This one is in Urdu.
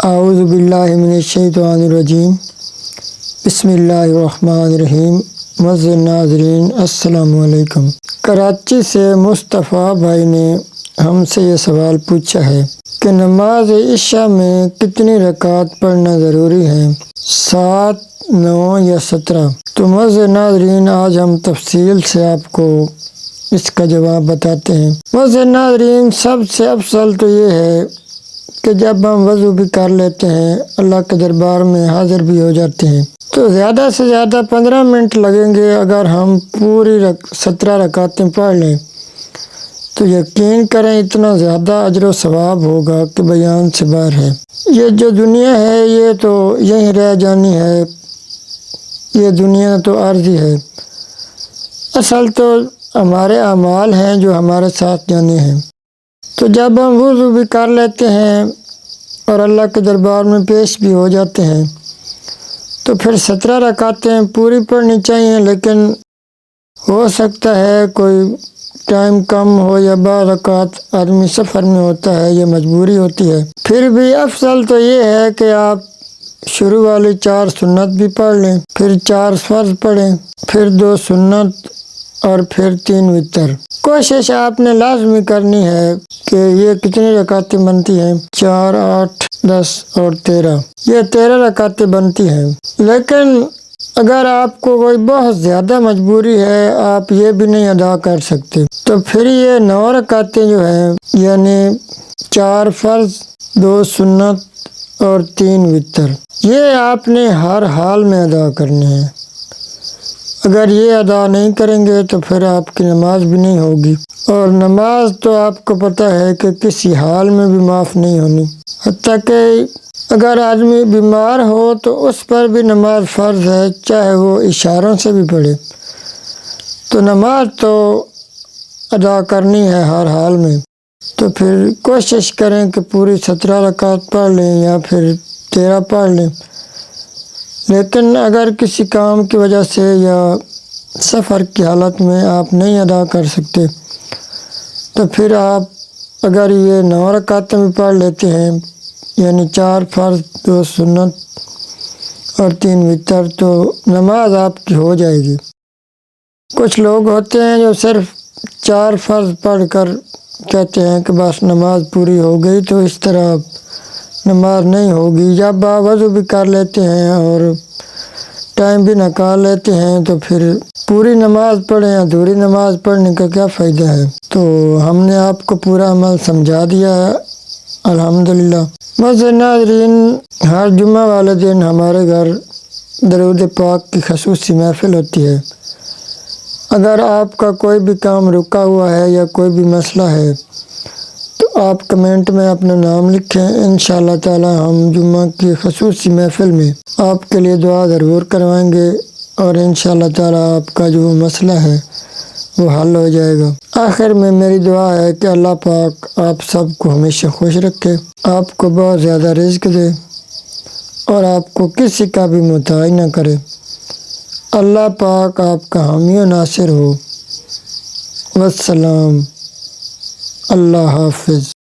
اعوذ باللہ من الشیطان الرجیم بسم اللہ الرحمن الرحیم۔ معزز ناظرین السلام علیکم۔ کراچی سے مصطفیٰ بھائی نے ہم سے یہ سوال پوچھا ہے کہ نماز عشاء میں کتنی رکعت پڑھنا ضروری ہے، 7، 9 یا 17؟ تو معزز ناظرین آج ہم تفصیل سے آپ کو اس کا جواب بتاتے ہیں۔ معزز ناظرین سب سے افضل تو یہ ہے کہ جب ہم وضو بھی کر لیتے ہیں، اللہ کے دربار میں حاضر بھی ہو جاتے ہیں، تو زیادہ سے زیادہ 15 منٹ لگیں گے۔ اگر ہم پوری 17 رکعتیں پڑھ لیں تو یقین کریں اتنا زیادہ اجر و ثواب ہوگا کہ بیان سے باہر ہے۔ یہ جو دنیا ہے یہ تو یہیں رہ جانی ہے، یہ دنیا تو عارضی ہے، اصل تو ہمارے اعمال ہیں جو ہمارے ساتھ جانے ہیں۔ تو جب ہم وضو بھی کر لیتے ہیں اور اللہ کے دربار میں پیش بھی ہو جاتے ہیں تو پھر 17 رکعتیں پوری پڑھنی چاہیے، لیکن ہو سکتا ہے کوئی ٹائم کم ہو یا بعض رکعت آدمی سفر میں ہوتا ہے یا مجبوری ہوتی ہے، پھر بھی افضل تو یہ ہے کہ آپ شروع والی 4 سنت بھی پڑھ لیں، پھر 4 فرض پڑھیں، پھر 2 سنت اور پھر 3 وتر۔ کوشش آپ نے لازمی کرنی ہے کہ یہ کتنی رکعتیں بنتی ہیں، 4، 8، 10 اور 13، یہ 13 رکعتیں بنتی ہیں۔ لیکن اگر آپ کو کوئی بہت زیادہ مجبوری ہے، آپ یہ بھی نہیں ادا کر سکتے، تو پھر یہ 9 رکعتیں جو ہیں، یعنی 4 فرض، 2 سنت اور 3 وتر، یہ آپ نے ہر حال میں ادا کرنے ہیں۔ اگر یہ ادا نہیں کریں گے تو پھر آپ کی نماز بھی نہیں ہوگی، اور نماز تو آپ کو پتہ ہے کہ کسی حال میں بھی معاف نہیں ہونی، حتیٰ کہ اگر آدمی بیمار ہو تو اس پر بھی نماز فرض ہے، چاہے وہ اشاروں سے بھی پڑھے۔ تو نماز تو ادا کرنی ہے ہر حال میں، تو پھر کوشش کریں کہ پوری 17 رکعت پڑھ لیں یا پھر 13 پڑھ لیں۔ لیکن اگر کسی کام کی وجہ سے یا سفر کی حالت میں آپ نہیں ادا کر سکتے تو پھر آپ اگر یہ 9 رکعتیں بھی پڑھ لیتے ہیں، یعنی 4 فرض، 2 سنت اور 3 وتر، تو نماز آپ کی ہو جائے گی۔ کچھ لوگ ہوتے ہیں جو صرف 4 فرض پڑھ کر کہتے ہیں کہ بس نماز پوری ہو گئی، تو اس طرح نماز نہیں ہوگی۔ جب آپ وضو بھی کر لیتے ہیں اور ٹائم بھی نکال لیتے ہیں تو پھر پوری نماز پڑھیں، ادھوری نماز پڑھنے کا کیا فائدہ ہے؟ تو ہم نے آپ کو پورا عمل سمجھا دیا ہے الحمدللہ۔ معزز ناظرین ہر جمعہ والے دن ہمارے گھر درود پاک کی خصوصی محفل ہوتی ہے۔ اگر آپ کا کوئی بھی کام رکا ہوا ہے یا کوئی بھی مسئلہ ہے تو آپ کمنٹ میں اپنا نام لکھیں، انشاءاللہ تعالی ہم جمعہ کی خصوصی محفل میں آپ کے لیے دعا ضرور کروائیں گے، اور انشاءاللہ تعالی آپ کا جو مسئلہ ہے وہ حل ہو جائے گا۔ آخر میں میری دعا ہے کہ اللہ پاک آپ سب کو ہمیشہ خوش رکھے، آپ کو بہت زیادہ رزق دے اور آپ کو کسی کا بھی محتاج نہ کرے۔ اللہ پاک آپ کا حامی و ناصر ہو۔ والسلام، اللہ حافظ۔